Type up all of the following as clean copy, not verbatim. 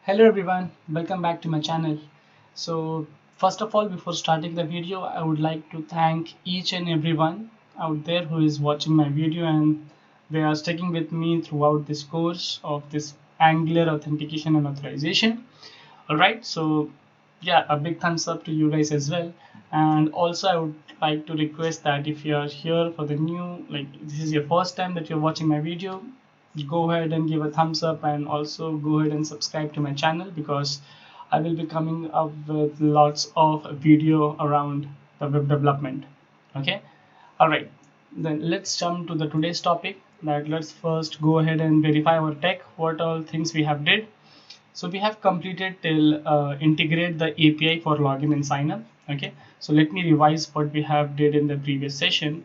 Hello everyone, welcome back to my channel. So first of all, before starting the video, I would like to thank each and everyone out there who is watching my video and they are sticking with me throughout this course of this Angular authentication and authorization. Alright, so yeah, a big thumbs up to you guys as well. And also I would like to request that if you are here for the new, like this is your first time that you're watching my video, go ahead and give a thumbs up and also go ahead and subscribe to my channel because I will be coming up with lots of video around the web development. Okay, all right, then let's jump to the today's topic. That let's first go ahead and verify our tech, what all things we have did. So we have completed till integrate the API for login and sign up. Okay, so let me revise what we have did in the previous session.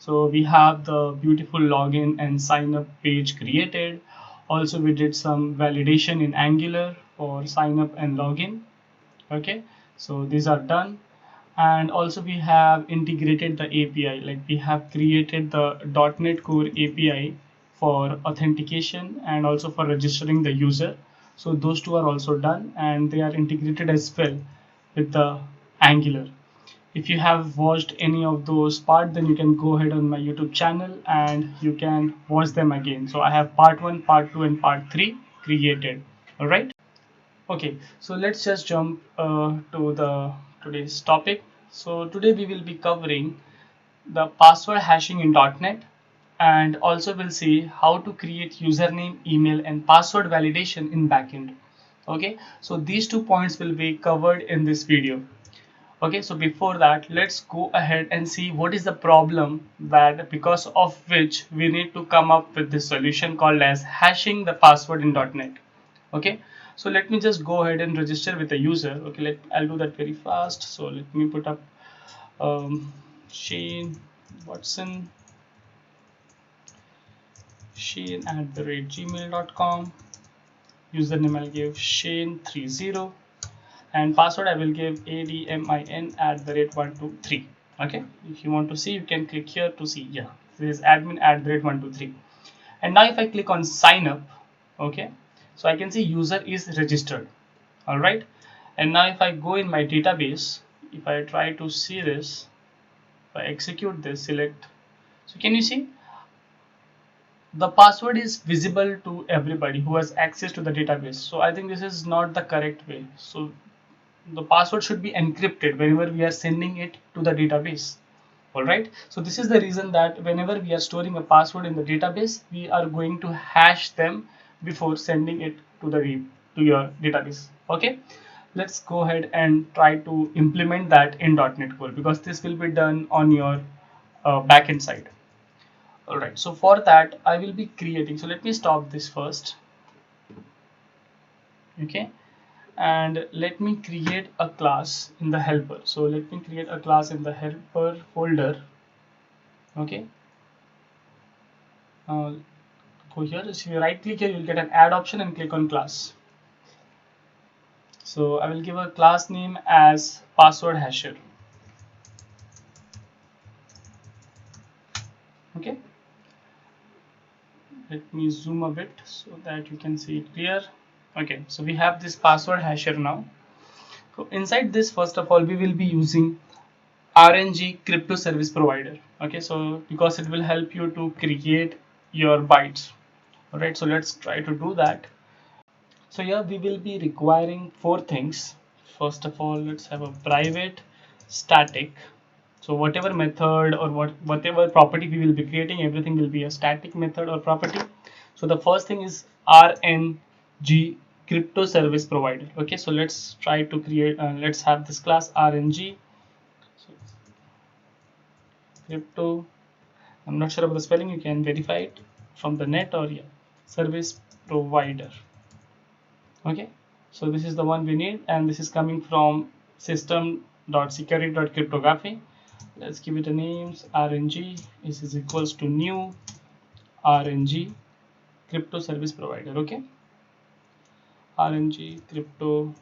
So we have the beautiful login and sign up page created. Also we did some validation in Angular for sign up and login. Okay, so these are done. And also we have integrated the API, like we have created the .NET Core API for authentication and also for registering the user. So those two are also done and they are integrated as well with the Angular. If you have watched any of those part, then you can go ahead on my YouTube channel and you can watch them again. So I have part 1, part 2 and part 3 created. All right. Okay, so let's just jump to the today's topic. So today we will be covering the password hashing in .NET and also we'll see how to create username, email and password validation in backend. Okay, so these 2 points will be covered in this video. Okay, so before that, let's go ahead and see what is the problem that because of which we need to come up with this solution called as hashing the password in .NET. Okay, so let me just go ahead and register with the user. Okay, I'll do that very fast. So let me put up Shane Watson Shane@gmail.com. Username I'll give Shane30 and password I will give admin@123. Okay, if you want to see, you can click here to see. Yeah, this is admin@123. And now if I click on sign up, okay, so I can see user is registered. All right, and now if I go in my database, if I try to see this, if I execute this, select, so can you see the password is visible to everybody who has access to the database. So I think this is not the correct way. So the password should be encrypted whenever we are sending it to the database. All right, so this is the reason that whenever we are storing a password in the database, we are going to hash them before sending it to the to your database. Okay, let's go ahead and try to implement that in .NET Core because this will be done on your backend side. All right, so for that I will be creating, so let me stop this first. Okay, and let me create a class in the helper. So let me create a class in the helper folder. Okay, go here, if you right click here, you'll get an add option and click on class. So I will give a class name as password hasher. Okay, let me zoom a bit so that you can see it clear. Okay, so we have this password hasher now. So inside this, first of all, we will be using RNG crypto service provider. Okay, so because it will help you to create your bytes. All right, so let's try to do that. So here we will be requiring 4 things. First of all, let's have a private static. So whatever method or whatever property we will be creating, everything will be a static method or property. So the first thing is RNG crypto service provider. Okay, so let's try to create, let's have this class RNG. So crypto, I'm not sure about the spelling, you can verify it from the net or yeah, service provider. Okay, so this is the one we need and this is coming from system.security.cryptography. Let's give it a name. RNG is equals to new RNG crypto service provider. Okay, RNG crypto,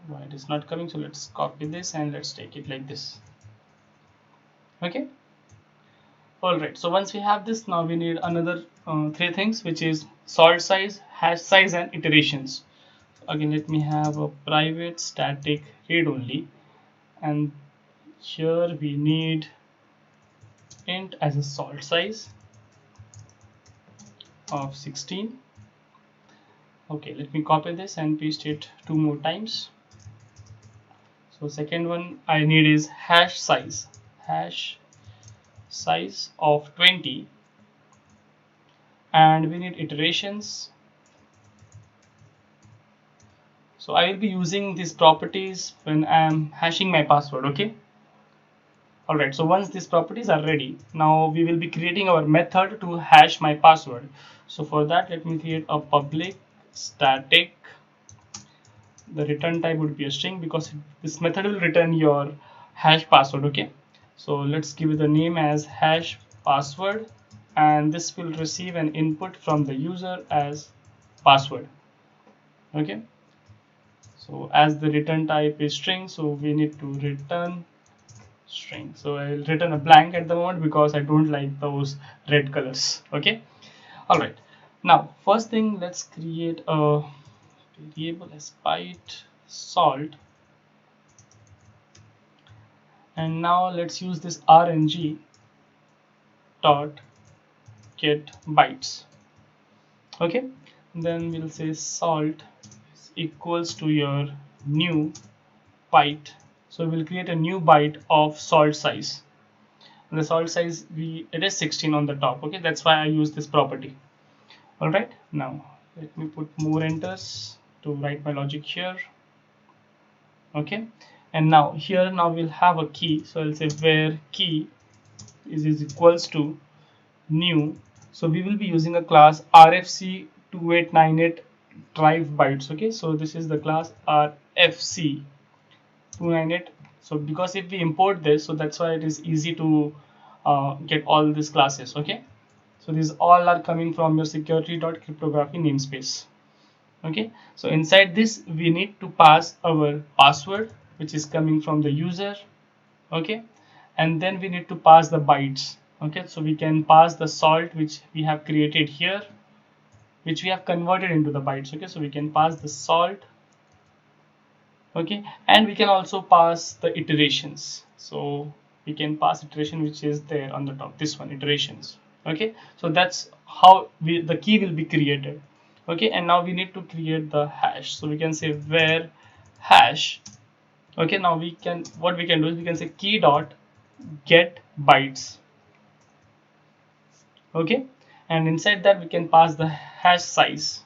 why it is not coming, so let's copy this and let's take it like this. Okay, all right, so once we have this, now we need another 3 things, which is salt size, hash size and iterations. again let me have a private static read only, and here we need int as a salt size of 16. Okay, let me copy this and paste it 2 more times. So second one I need is hash size of 20, and we need iterations. So I will be using these properties when I am hashing my password. Okay. Alright, so once these properties are ready, now we will be creating our method to hash my password. So for that, let me create a public static. The return type would be a string because this method will return your hash password. Okay, so let's give it the name as hash password, and this will receive an input from the user as password. Okay, so as the return type is string, so we need to return string. So I'll return a blank at the moment because I don't like those red colors. Okay, all right. Now first thing, let's create a variable as byte salt, and now let's use this rng dot get bytes. Okay, then we'll say salt equals to your new byte. So we'll create a new byte of salt size. And the salt size, it is 16 on the top. Okay, that's why I use this property. All right, now let me put more enters to write my logic here. Okay, and now here we'll have a key. So I'll say where key is equals to new. So we will be using a class rfc2898 drive bytes. Okay, so this is the class rfc298. So because if we import this, so that's why it is easy to get all these classes. Okay, so these all are coming from your security.cryptography namespace. Okay, so inside this we need to pass our password, which is coming from the user. Okay, and then we need to pass the bytes. Okay, so we can pass the salt which we have created here, which we have converted into the bytes. Okay, so we can pass the salt. Okay, and we can also pass the iterations. So we can pass iteration which is there on the top, this one, iterations. Okay, so that's how the key will be created. Okay, and now we need to create the hash. So we can say where hash. Okay, now what we can do is we can say key dot get bytes. Okay, and inside that we can pass the hash size.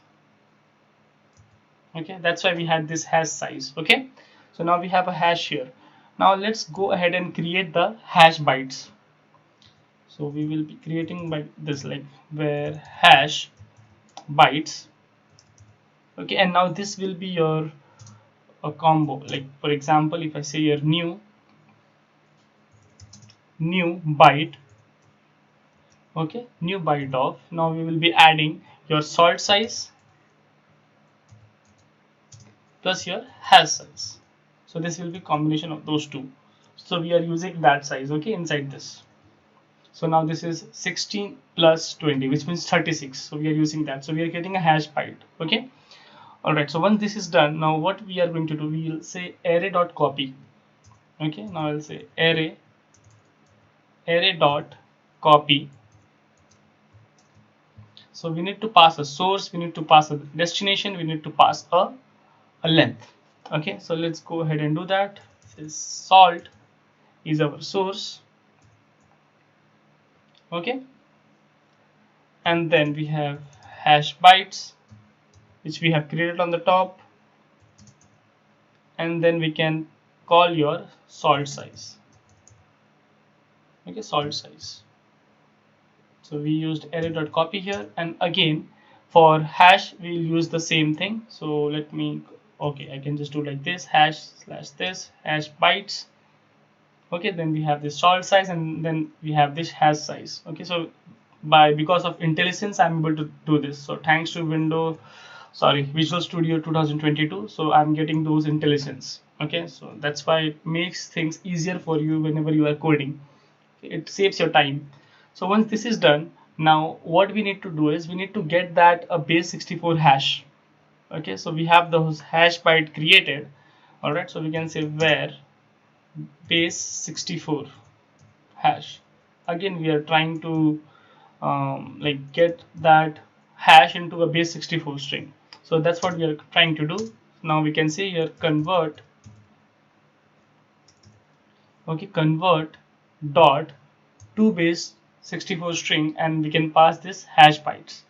Okay, that's why we had this hash size. Okay, so now we have a hash here. Now let's go ahead and create the hash bytes. So we will be creating by this, like where hash bytes. Okay, and now this will be your a combo. Like for example, if I say your new byte. Okay, new byte of, now we will be adding your salt size plus your hash size. So this will be combination of those two. So we are using that size. Okay, inside this. So now this is 16 plus 20, which means 36. So we are using that. So we are getting a hash byte. Okay, all right. So once this is done, now what we are going to do, we will say array.copy. Okay, now I'll say array dot copy. So we need to pass a source, we need to pass a destination, we need to pass a length. Okay, so let's go ahead and do that. This salt is our source. Okay, and then we have hash bytes which we have created on the top, and then we can call your salt size. Okay, salt size. So we used array.copy here, and again for hash we'll use the same thing. So let me, okay, I can just do like this, hash slash this hash bytes. Okay, then we have this salt size, and then we have this hash size. Okay, so because of IntelliSense I'm able to do this. So thanks to Visual Studio 2022, so I'm getting those IntelliSense. Okay, so that's why it makes things easier for you whenever you are coding. It saves your time. So once this is done, now what we need to do is we need to get that a base 64 hash. Okay, so we have those hash byte created. All right, so we can say where base 64 hash. Again, we are trying to like get that hash into a base 64 string. So that's what we are trying to do. Now we can say here convert, okay, convert dot to base 64 string, and we can pass this hash bytes.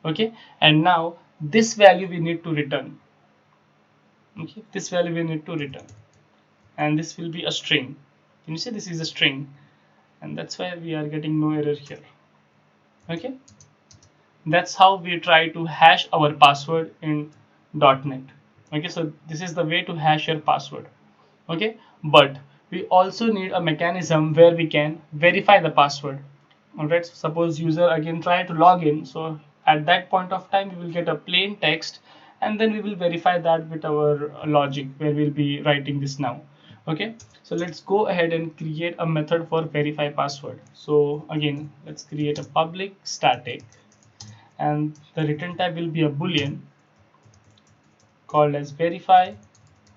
Okay, and now this value we need to return. Okay, this value we need to return, and this will be a string. Can you see this is a string, and that's why we are getting no error here. Okay, that's how we try to hash our password in .NET. Okay, so this is the way to hash your password. Okay, but we also need a mechanism where we can verify the password. All right, so suppose user again try to log in, so at that point of time we will get a plain text, and then we will verify that with our logic where we'll be writing this now. Okay, so let's go ahead and create a method for verify password. So again, let's create a public static, and the return type will be a boolean called as verify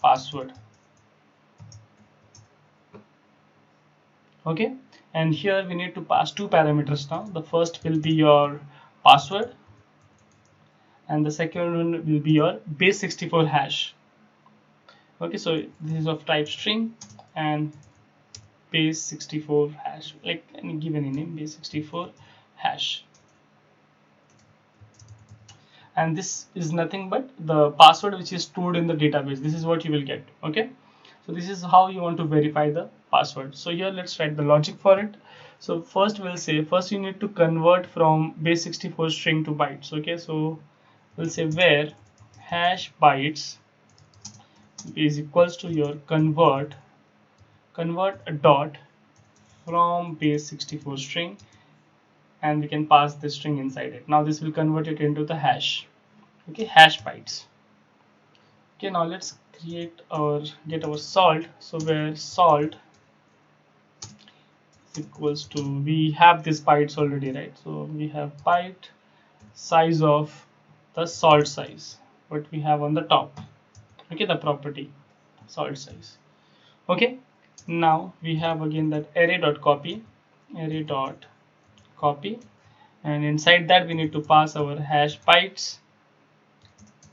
password. Okay, and here we need to pass two parameters. Now the first will be your password, and the second one will be your base 64 hash. Okay, so this is of type string and base 64 hash, like any give any name, base 64 hash. And this is nothing but the password which is stored in the database. This is what you will get. Okay, so this is how you want to verify the password. So here let's write the logic for it. So first we'll say, first you need to convert from base 64 string to bytes. Okay, so we'll say where hash bytes is equals to your convert a dot from base 64 string, and we can pass the string inside it. Now this will convert it into the hash. Okay, hash bytes. Okay, now let's get our salt. So where salt is equals to, we have this bytes already, right? So we have byte size of the salt size, what we have on the top. Okay, the property salt size. Okay, now we have again that array.copy, and inside that we need to pass our hash bytes,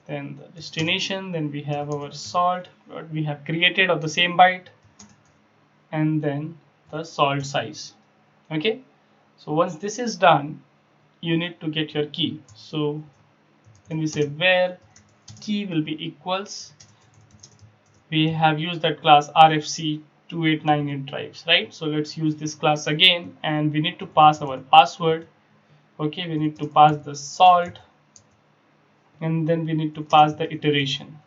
then the destination, then we have our salt what we have created of the same byte, and then the salt size. Okay, so once this is done, you need to get your key. So when we say where key will be equals, we have used that class RFC 2898 drives, right? So let's use this class again, and we need to pass our password. Okay, we need to pass the salt, and then we need to pass the iteration.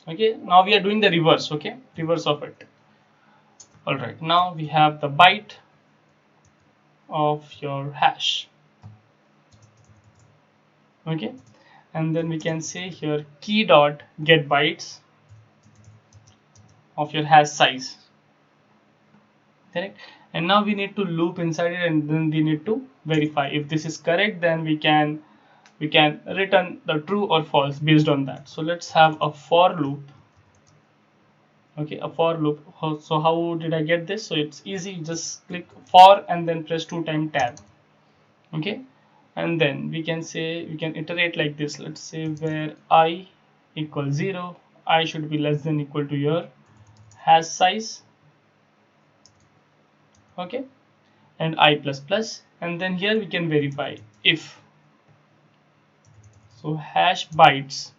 Okay, now we are doing the reverse. Okay, reverse of it. All right, now we have the byte of your hash. Okay, and then we can say here key dot get bytes of your hash size. Correct, and now we need to loop inside it, and then we need to verify if this is correct, then we can return the true or false based on that. So let's have a for loop. Okay, a for loop. So how did I get this? So it's easy, just click for and then press 2-time tab. Okay, and then we can say, we can iterate like this. Let's say where I equals 0, I should be less than equal to your hash size. Okay, and I plus plus, and then here we can verify if, so hash bytes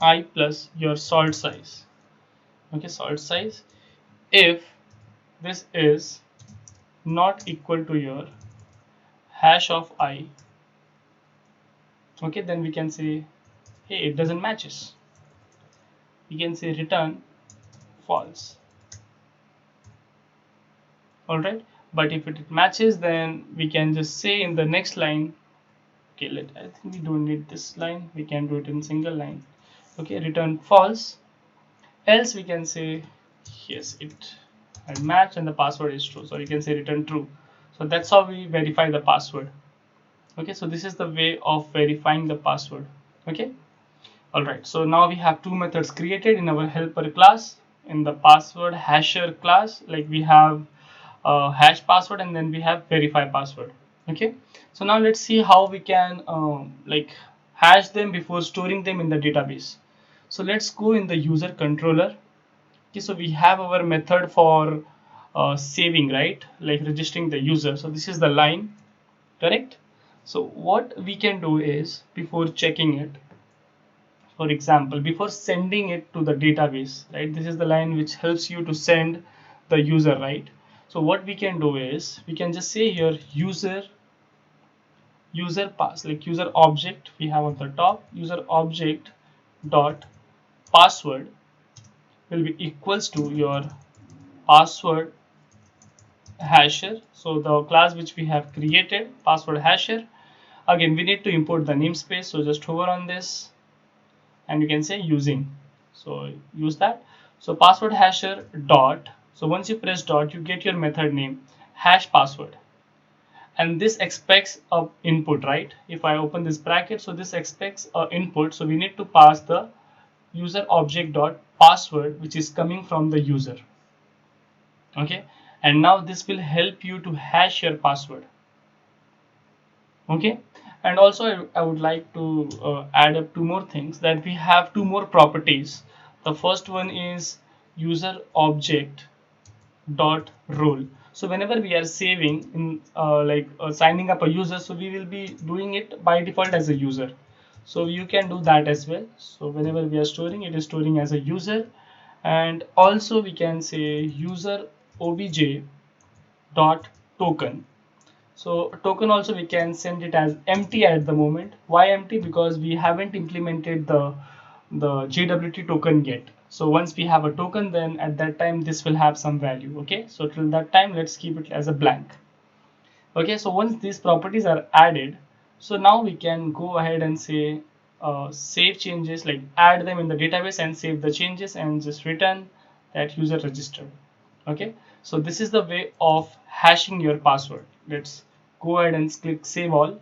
I plus your salt size. Okay, salt size, if this is not equal to your hash of I, okay, then we can say, hey, it doesn't matches. We can say return false. All right, but if it matches, then we can just say in the next line, okay, I think we don't need this line, we can do it in single line. Okay, return false, else we can say yes, it had matched and the password is true, so you can say return true. So that's how we verify the password. Okay, so this is the way of verifying the password. Okay, all right, so now we have two methods created in our helper class. In the password hasher class, like we have hash password and then we have verify password. Okay, so now let's see how we can like hash them before storing them in the database. So let's go in the user controller. Okay, so we have our method for saving, right, like registering the user. So this is the line, correct? So what we can do is, before checking it, for example, before sending it to the database, right, this is the line which helps you to send the user, right? So what we can do is, we can just say here user pass, like user object we have on the top, user object dot password will be equals to your password hasher. So the class which we have created, password hasher, again we need to import the namespace. So just hover on this and you can say using, so use that. So password hasher dot, so once you press dot you get your method name hash password, and this expects a input, right? If I open this bracket, so this expects a input, so we need to pass the user object dot password which is coming from the user. Okay, and now this will help you to hash your password. Okay, and also I would like to add up two more things, that we have two more properties. The first one is user object dot role. So whenever we are saving in signing up a user, so we will be doing it by default as a user. So you can do that as well. So whenever we are storing, it is storing as a user. And also we can say user obj dot token. So token also we can send it as empty at the moment. Why empty? Because we haven't implemented the JWT token yet. So once we have a token, then at that time this will have some value. Okay, so till that time let's keep it as a blank. Okay, so once these properties are added, so now we can go ahead and say save changes, like add them in the database and save the changes and just return that user registered. Okay, so this is the way of hashing your password. Let's go ahead and click save all.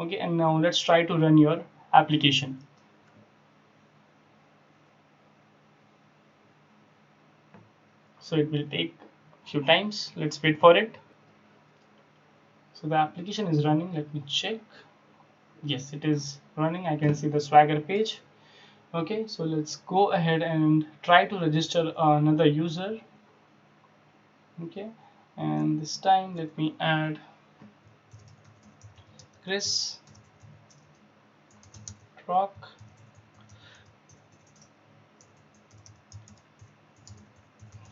Okay, and now let's try to run your application. So it will take a few times. Let's wait for it. So the application is running. Let me check. Yes, it is running. I can see the Swagger page. Okay, so let's go ahead and try to register another user. Okay, and this time let me add Chris Rock.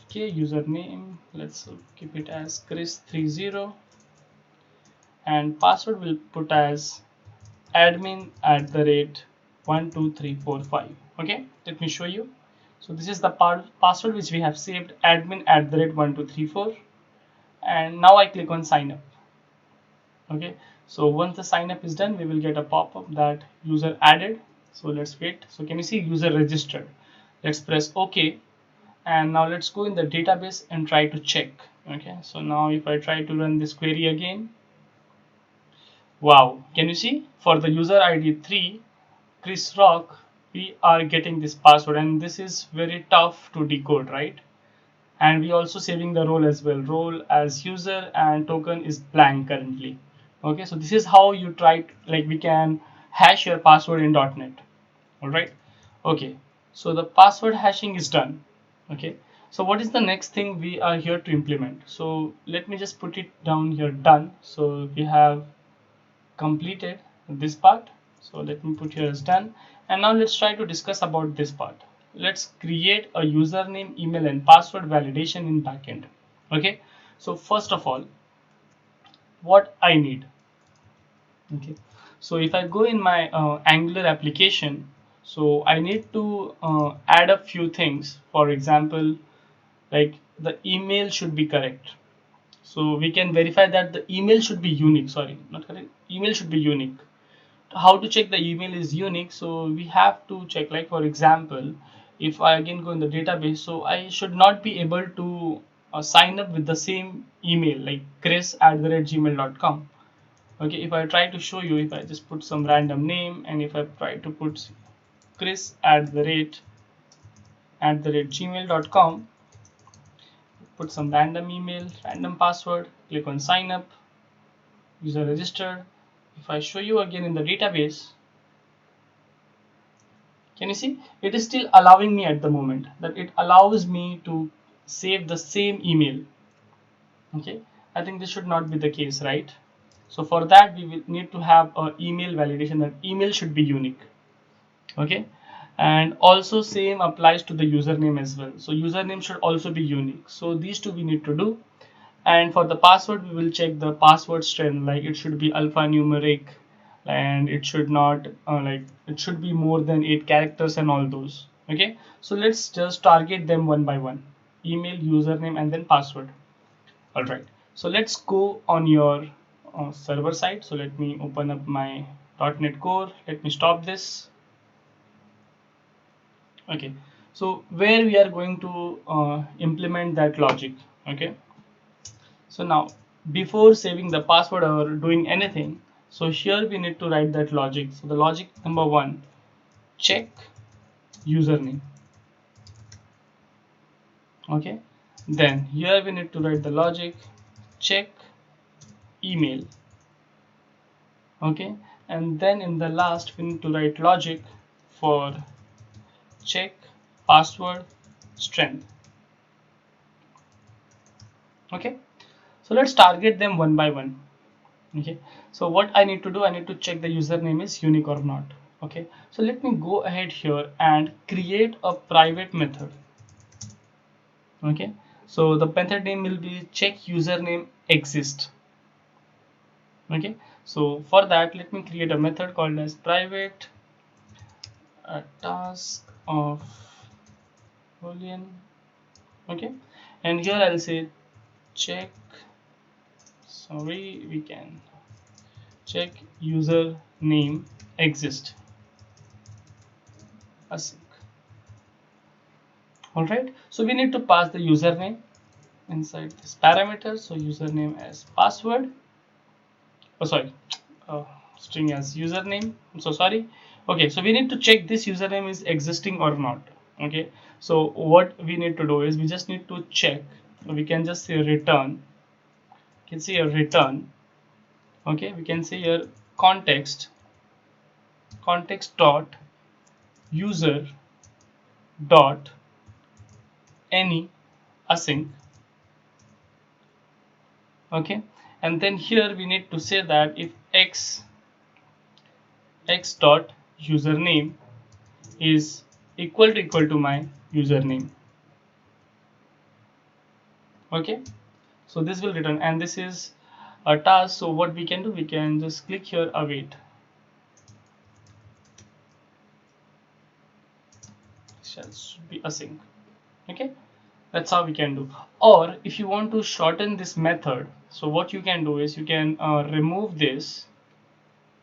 Okay, username, let's keep it as Chris30, and password will put as admin@12345. Okay, let me show you. So this is the password which we have saved, admin@12345, and now I click on sign up. Okay, so once the sign up is done, we will get a pop-up that user added. So let's wait. So can you see user registered? Let's press OK, and now let's go in the database and try to check. Okay, so now if I try to run this query again, wow, can you see for the user ID 3 Chris Rock, we are getting this password, and this is very tough to decode, right? And we also saving the role as well, role as user, and token is blank currently. Okay, so this is how you try to, like, we can hash your password in .NET. All right, okay, so the password hashing is done. Okay, so what is the next thing we are here to implement? So let me just put it down here, done. So we have completed this part, so let me put here as done. And now let's try to discuss about this part. Let's create a username, email, and password validation in backend. Okay, so first of all, what I need. Okay, so if I go in my Angular application, so I need to add a few things. For example, like the email should be correct, so we can verify that the email should be unique. Sorry, not correct, email should be unique. How to check the email is unique? So we have to check, like for example, if I again go in the database, so I should not be able to sign up with the same email like chris@gmail.com. Okay, if I try to show you, if I just put some random name and if I try to put Chris @ gmail.com, put some random email, random password, click on sign up, user registered. If I show you again in the database, can you see it is still allowing me at the moment, that it allows me to save the same email. Okay, I think this should not be the case, right? So for that we will need to have a email validation, that email should be unique. Okay, and also same applies to the username as well. So username should also be unique. So these two we need to do. And for the password, we will check the password strength, like it should be alphanumeric, and it should not like it should be more than 8 characters and all those. Okay, so let's just target them one by one: email, username, and then password. All right, so let's go on your server side. So let me open up my .NET Core. Let me stop this. Okay, so where we are going to implement that logic. Okay, so now before saving the password or doing anything, so here we need to write that logic. So the logic number one, check username. Okay, then here we need to write the logic, check email. Okay, and then in the last we need to write logic for check password strength. Okay, so let's target them one by one. Okay, so what I need to do, I need to check the username is unique or not. Okay, so let me go ahead here and create a private method. Okay, so the method name will be check username exist. Okay, so for that let me create a method called as private task of boolean. Okay, and here I'll say check, sorry, we can check username exist async. All right, so we need to pass the username inside this parameter. So username as password, oh sorry, uh, string as username, I'm so sorry. Okay, so we need to check this username is existing or not. Okay, so what we need to do is we just need to check. We can just say return, you can see a return. Okay, we can say here context dot user dot any async. Okay, and then here we need to say that if x dot username is equal to my username. Okay, so this will return, and this is a task. So what we can do, we can just click here await. Should be async. Okay, that's how we can do. Or if you want to shorten this method, so what you can do is you can remove this.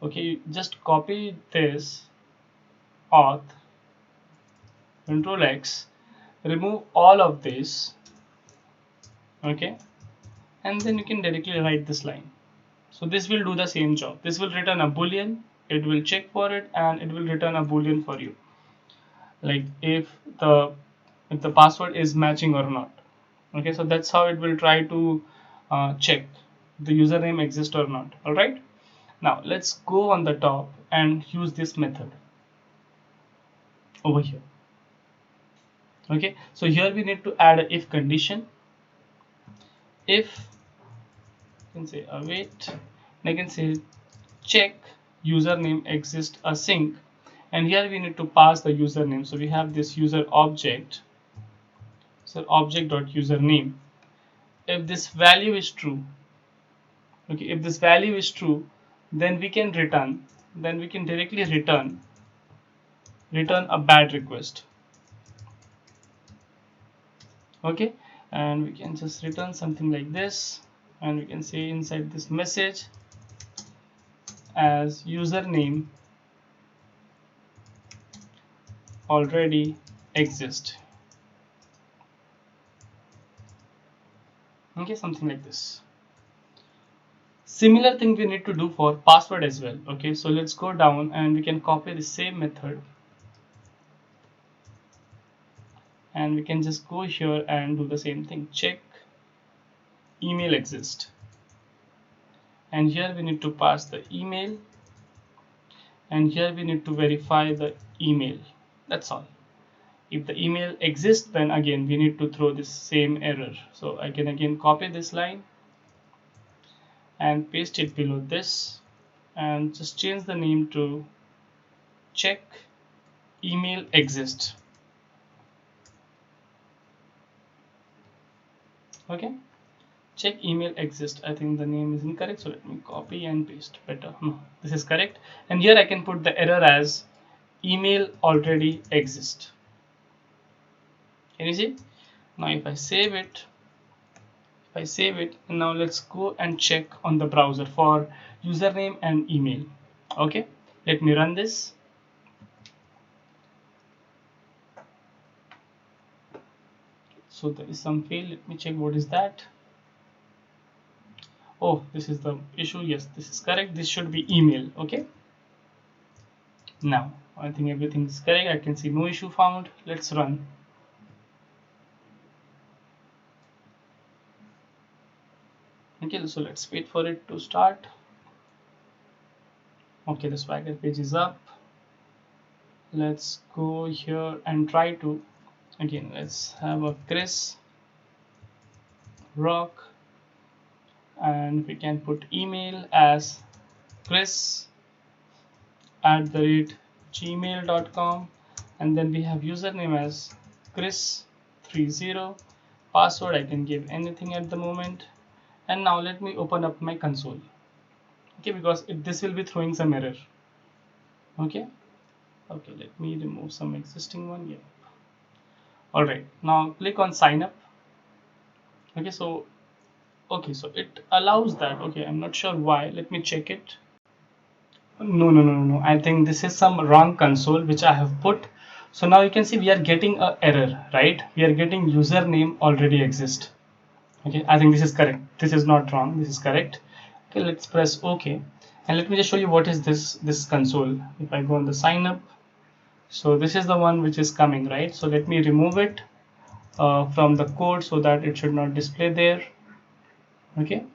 Okay, just copy this auth, Control X, remove all of this. Okay, and then you can directly write this line. So this will do the same job. This will return a boolean, it will check for it, and it will return a boolean for you, like if the password is matching or not. Okay, so that's how it will try to check the username exists or not. All right, now let's go on the top and use this method over here. Okay, so here we need to add a if condition. If, you can say await, and I can say check username exists async, and here we need to pass the username. So we have this user object, so object dot username. If this value is true, okay, if this value is true, then we can directly return a bad request. Okay, and we can just return something like this, and we can say inside this message as username already exist. Okay, something like this. Similar thing we need to do for password as well. Okay, so let's go down and we can copy the same method, and we can just go here and do the same thing. Check email exist, and here we need to pass the email, and here we need to verify the email. That's all. If the email exists, then again we need to throw this same error. So I can again copy this line and paste it below this, and just change the name to check email exist. Okay, check email exist. I think the name is incorrect, so let me copy and paste. Better, no, this is correct. And here I can put the error as email already exist. Can you see? Now if I save it, and now let's go and check on the browser for username and email. Okay, let me run this. So there is some fail. Let me check what is that. Oh, this is the issue. Yes, this is correct. This should be email. Okay, now I think everything is correct. I can see no issue found. Let's run. Okay, so let's wait for it to start. Okay, the Swagger page is up. Let's go here and try to, again, let's have a Chris Rock, and we can put email as chris@gmail.com, and then we have username as chris30. Password I can give anything at the moment. And now let me open up my console. Okay, because this will be throwing some error. Okay, let me remove some existing one. Yeah, all right, now click on sign up. Okay, so it allows that. Okay, I'm not sure why. Let me check it. No, I think this is some wrong console which I have put. So now you can see we are getting a error, right? We are getting username already exist. Okay, I think this is correct. This is not wrong, this is correct. Okay, let's press OK, and let me just show you what is this console. If I go on the sign up, so this is the one which is coming, right? So let me remove it from the code so that it should not display there. Okay,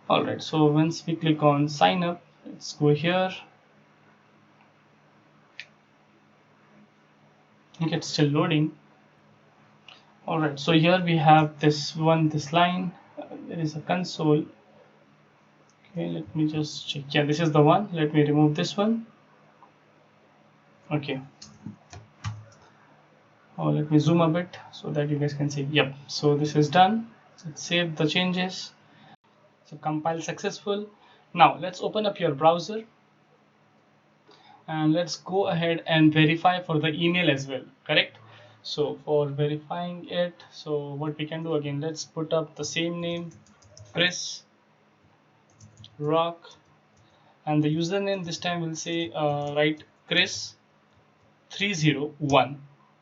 all right, so once we click on sign up, let's go here. Okay, it's still loading. All right, so here we have this line. There is a console. Okay, let me just check. Yeah, this is the one. Let me remove this one. Okay, let me zoom a bit so that you guys can see. Yep, so this is done. Let's save the changes. So compile successful. Now let's open up your browser, and let's go ahead and verify for the email as well. Correct? So for verifying it, so what we can do, again, let's put up the same name, Chris Rock, and the username this time we'll say write Chris301.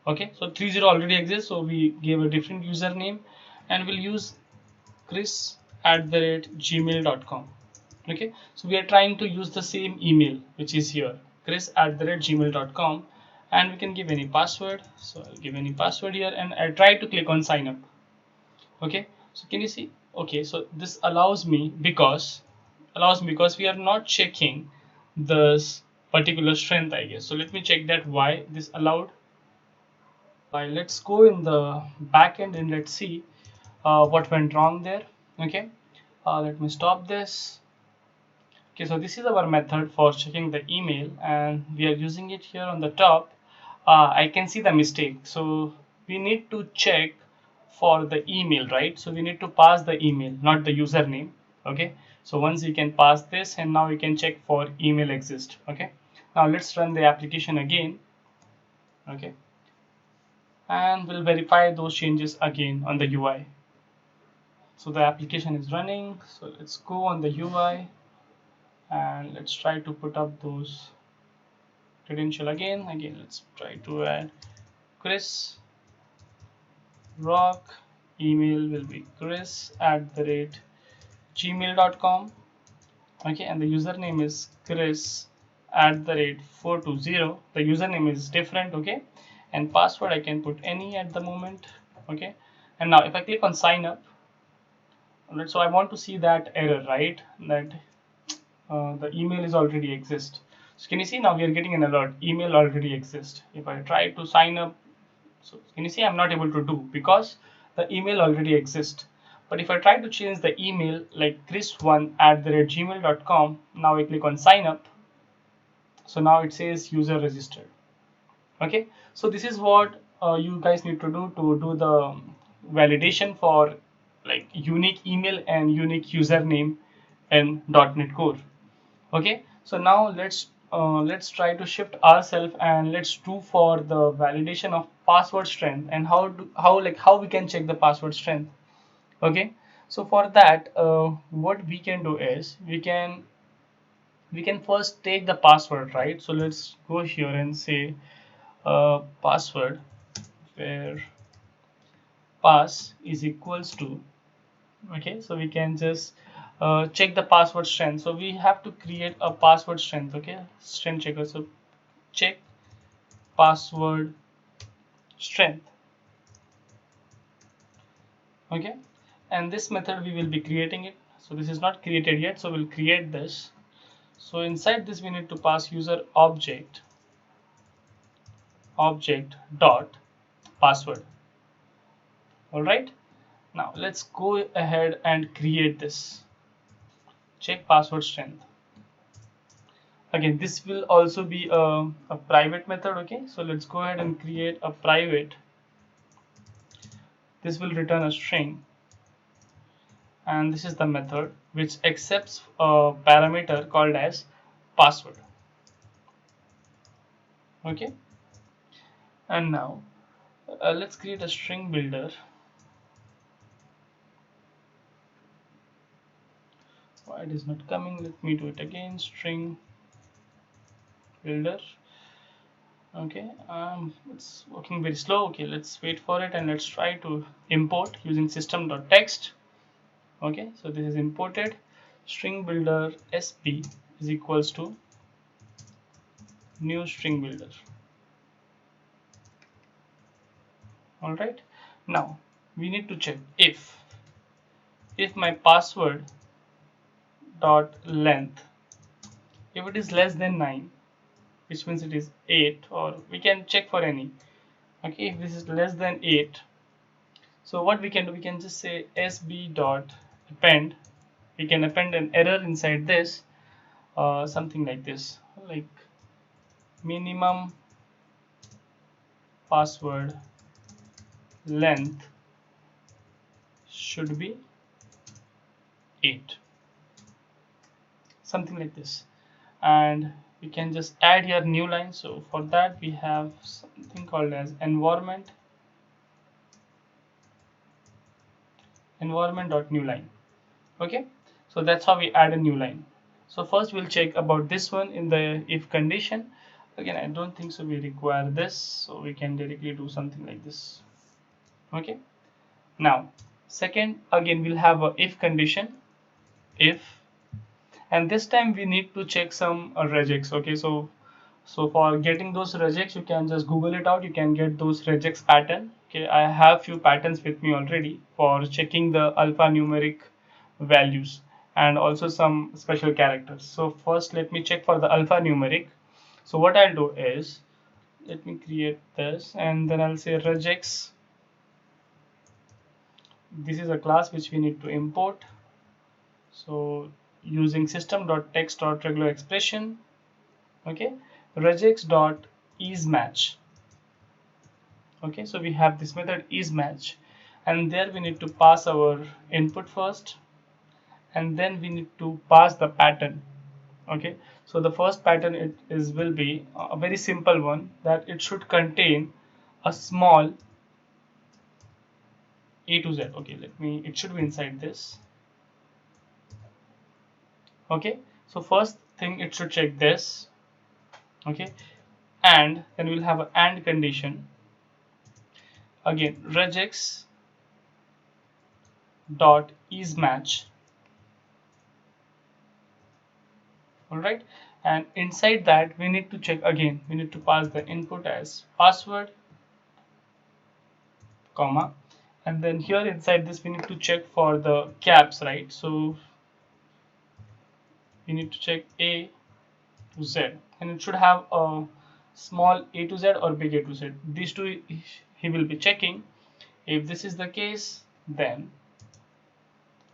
Okay, so 30 already exists, so we gave a different username, and we'll use chris@gmail.com. Okay, so we are trying to use the same email which is here, chris@gmail.com, and we can give any password. So I'll give any password here, and I try to click on sign up. Okay, so can you see? Okay, so this allows me because we are not checking this particular strength, I guess. So let me check that why this allowed. Let's go in the backend and let's see what went wrong there. Okay, let me stop this. Okay, so this is our method for checking the email, and we are using it here on the top. I can see the mistake, so we need to check for the email, right? So we need to pass the email, not the username. Okay, so once you can pass this, and now we can check for email exist. Okay, now let's run the application again. Okay, and we'll verify those changes again on the UI. So the application is running, so let's go on the UI and let's try to put up those credential again. Let's try to add Chris Rock. Email will be chris@gmail.com. okay, and the username is Chris@420. The username is different, okay, and password I can put any at the moment, okay. And now if I click on sign up, alright, so I want to see that error, right, that the email is already exist. So can you see now we are getting an alert, email already exists. If I try to sign up, so can you see I'm not able to do because the email already exists. But if I try to change the email like chris1@gmail.com, now I click on sign up, so now it says user registered. Okay, so this is what you guys need to do the validation for like unique email and unique username in .NET Core. Okay, so now let's try to shift ourselves and let's do for the validation of password strength and how we can check the password strength. Okay, so for that what we can do is we can first take the password, right? So let's go here and say password where pass is equals to, okay, so we can just check the password strength. So we have to create a password strength, okay, strength checker. So check password strength, okay, and this method we will be creating it. So this is not created yet, so we'll create this. So inside this we need to pass user object dot password. All right, now let's go ahead and create this check password strength. Again, this will also be a private method, okay, so let's go ahead and create a private. This will return a string, and this is the method which accepts a parameter called as password. Okay, and now let's create a string builder. Why it is not coming? Let me do it again. String builder. Okay, it's working very slow. Okay, let's wait for it and let's try to import using system.text. Okay, so this is imported. String builder sp is equals to new string builder. All right, now we need to check if my password dot length, if it is less than 9, which means it is 8, or we can check for any. Okay, if this is less than 8, so what we can do, we can just say sb dot append. We can append an error inside this, something like this, like minimum password length should be 8, something like this. And we can just add here new line. So for that we have something called as environment.newline. Okay, so that's how we add a new line. So first we'll check about this one in the if condition. Again, I don't think so we require this, so we can directly do something like this. Okay, now second, again we'll have a if condition, if, and this time we need to check some regex. Okay, so for getting those regex, you can just google it out, you can get those regex pattern. Okay, I have few patterns with me already for checking the alphanumeric values and also some special characters. So first let me check for the alphanumeric. So what I'll do is, let me create this and then I'll say regex. This is a class which we need to import. So using system.text.regular expression, okay, regex.isMatch. Okay, so we have this method isMatch, and there we need to pass our input first, and then we need to pass the pattern. Okay, so the first pattern will be a very simple one, that it should contain a small A to Z. Okay, it should be inside this. Okay, so first thing it should check this. Okay, and then we'll have an AND condition. Again, regex dot isMatch, All right, and inside that we need to check again. We need to pass the input as password, comma, and then here inside this we need to check for the caps, right? So we need to check A to Z, and it should have a small a to Z or big A to Z. These two he will be checking. If this is the case, then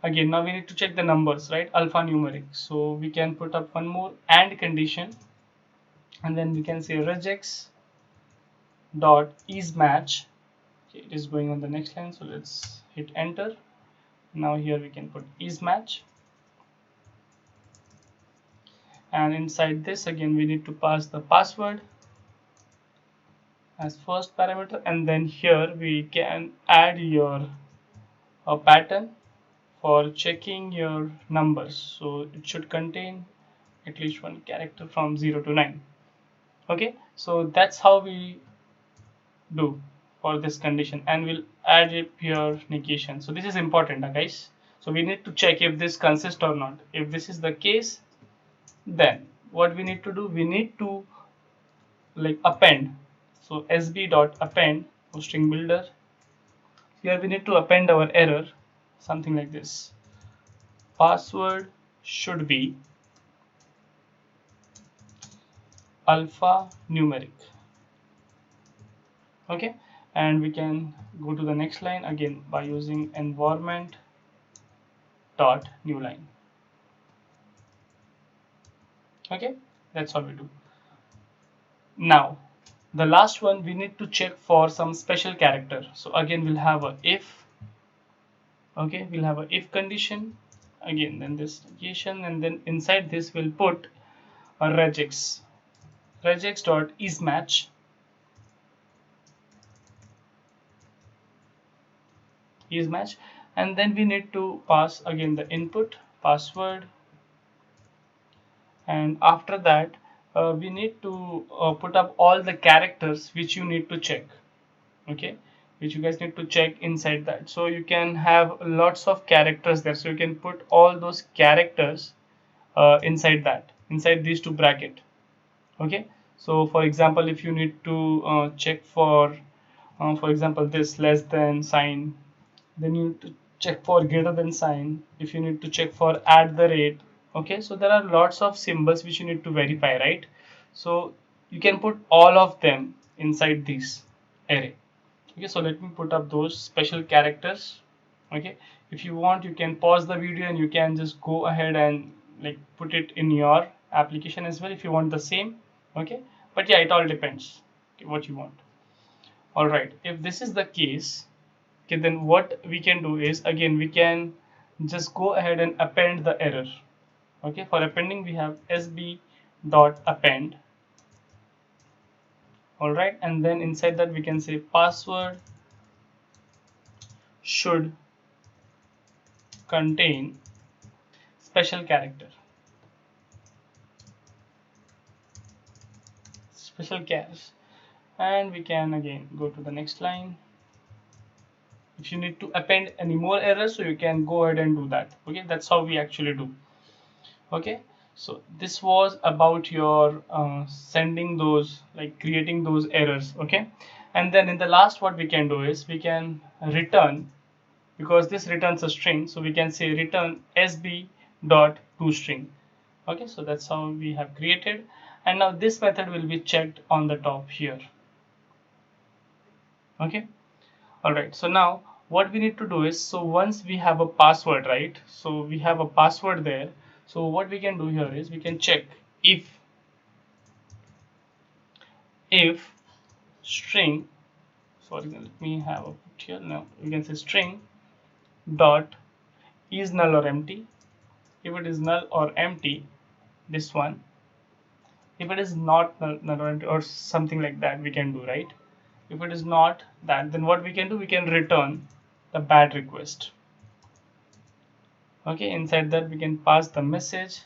again now we need to check the numbers, right? Alphanumeric. So we can put up one more AND condition, and then we can say regex dot is match. Okay, it is going on the next line, so let's hit enter. Now here we can put is match, and inside this again we need to pass the password as first parameter, and then here we can add your a pattern for checking your numbers. So it should contain at least one character from 0 to 9. Okay, so that's how we do for this condition, and we'll add a pure negation. So this is important, guys. So we need to check if this consists or not. If this is the case, then what we need to do, we need to like append. So sb dot append string builder. Here we need to append our error, something like this. Password should be alpha numeric. Okay, and we can go to the next line again by using environment dot new line. Okay, that's all we do. Now the last one, we need to check for some special character. So again we'll have a if. Okay, we'll have a if condition again, then this negation, and then inside this we'll put a regex dot is match, and then we need to pass again the input password, and after that we need to put up all the characters which you need to check. Okay, which you guys need to check inside that. So you can have lots of characters there, so you can put all those characters inside these two bracket. Okay, so for example if you need to check for example this less than sign, then you need to check for greater than sign, if you need to check for at the rate. Okay, so there are lots of symbols which you need to verify, right? So you can put all of them inside this array. Okay, so let me put up those special characters. Okay, if you want you can pause the video and you can just go ahead and like put it in your application as well if you want the same. Okay, but yeah, it all depends, okay, what you want. All right, if this is the case, okay, then what we can do is again we can just go ahead and append the error. Okay, for appending we have sb dot append. All right, and then inside that we can say password should contain special character, and we can again go to the next line. If you need to append any more errors, so you can go ahead and do that. Okay, that's how we actually do. Okay, so this was about your sending those, like creating those errors. Okay, and then in the last what we can do is we can return, because this returns a string, so we can say return sb dot toString. Okay, so that's how we have created, and now this method will be checked on the top here. Okay, all right, so now what we need to do is, so once we have a password, right, so we have a password there, so what we can do here is we can check if string, sorry, let me have a put here. Now we can say string dot is null or empty. If it is null or empty, this one. If it is not null or empty or something like that, we can do, right? If it is not that, then what we can do, we can return the bad request. Okay, inside that we can pass the message.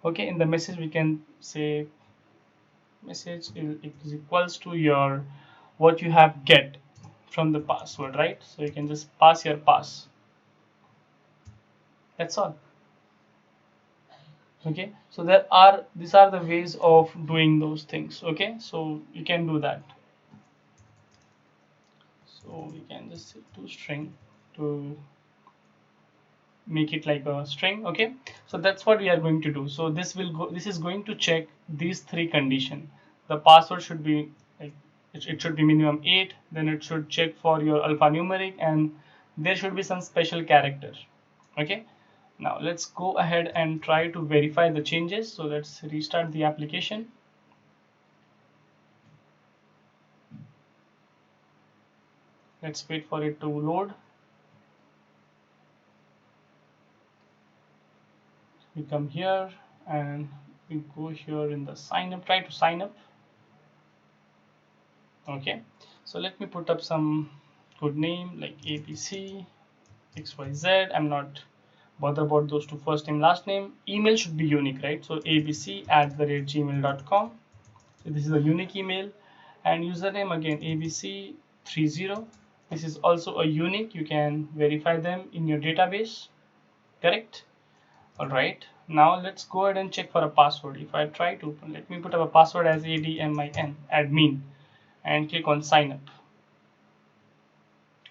Okay, in the message we can say message is equals to your what you have get from the password, right? So you can just pass your pass. That's all. Okay, so these are the ways of doing those things. Okay, so you can do that. So we can just set to string to make it like a string. Okay, so that's what we are going to do. So this is going to check these three condition. The password should be like it should be minimum 8, then it should check for your alphanumeric, and there should be some special character. Okay, now let's go ahead and try to verify the changes. So let's restart the application. Let's wait for it to load. We come here and we go here in the sign up, try to sign up. Okay, so let me put up some good name like ABC XYZ. I'm not bothered about those two, first name last name. Email should be unique, right? So abc@gmail.com. So this is a unique email, and username again abc30. This is also a unique. You can verify them in your database, correct? All right, now let's go ahead and check for a password. If I try to, let me put up a password as admin and click on sign up.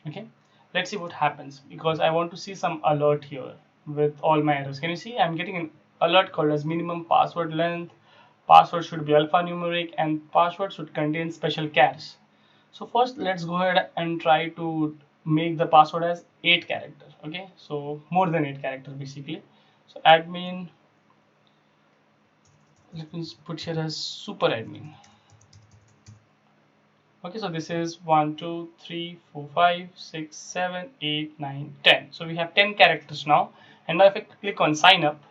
Okay, let's see what happens, because I want to see some alert here with all my errors. Can you see I'm getting an alert called as minimum password length, password should be alphanumeric, and password should contain special chars. So first let's go ahead and try to make the password as 8 characters. Okay, so more than 8 characters basically. So admin, let me put here as super admin. Okay, so this is 1 2 3 4 5 6 7 8 9 10. So we have 10 characters now, and now if I click on sign up,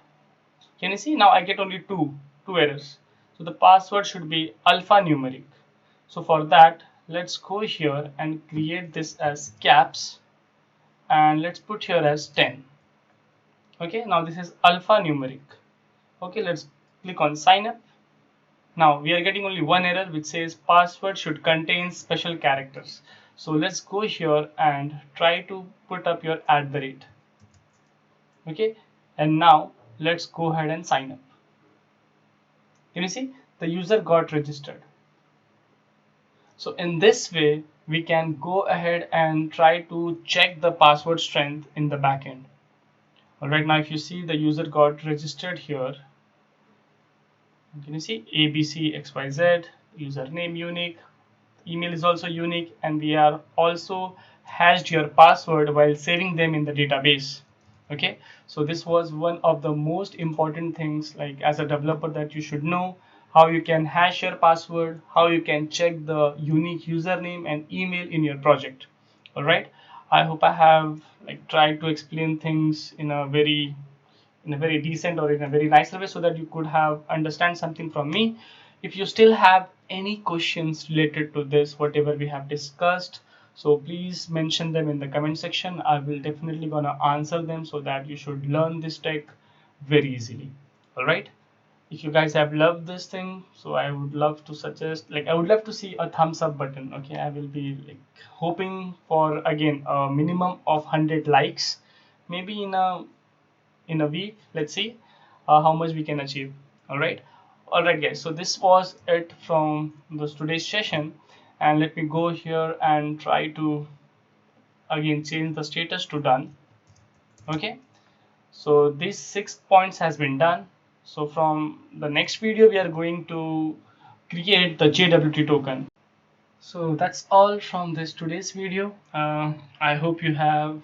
can you see now I get only two errors. So the password should be alphanumeric. So for that, let's go here and create this as caps, and let's put here as 10. Okay, now this is alphanumeric. Okay, let's click on sign up. Now we are getting only one error which says password should contain special characters. So let's go here and try to put up your @. Okay, and now let's go ahead and sign up. Can you see the user got registered? So in this way we can go ahead and try to check the password strength in the backend. Alright, now if you see the user got registered here, can you see ABC XYZ, username unique, email is also unique, and we are also hashed your password while saving them in the database. Okay, so this was one of the most important things, like as a developer, that you should know how you can hash your password, how you can check the unique username and email in your project. All right, I hope I have like tried to explain things in a very decent or in a very nicer way, so that you could have understand something from me. If you still have any questions related to this, whatever we have discussed, so please mention them in the comment section. I will definitely gonna answer them, so that you should learn this tech very easily. All right, if you guys have loved this thing, so I would love to suggest, like I would love to see a thumbs up button. Okay, I will be like hoping for again a minimum of 100 likes, maybe in a week. Let's see how much we can achieve. All right guys, so this was it from this today's session, and let me go here and try to again change the status to done. Okay, so these 6 points has been done. So from the next video we are going to create the JWT token. So that's all from this today's video. I hope you have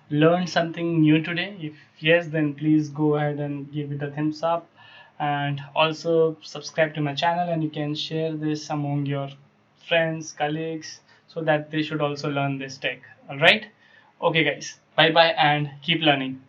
learned something new today. If yes, then please go ahead and give it a thumbs up, and also subscribe to my channel, and you can share this among your friends, colleagues, so that they should also learn this tech. All right, okay guys, bye bye and keep learning.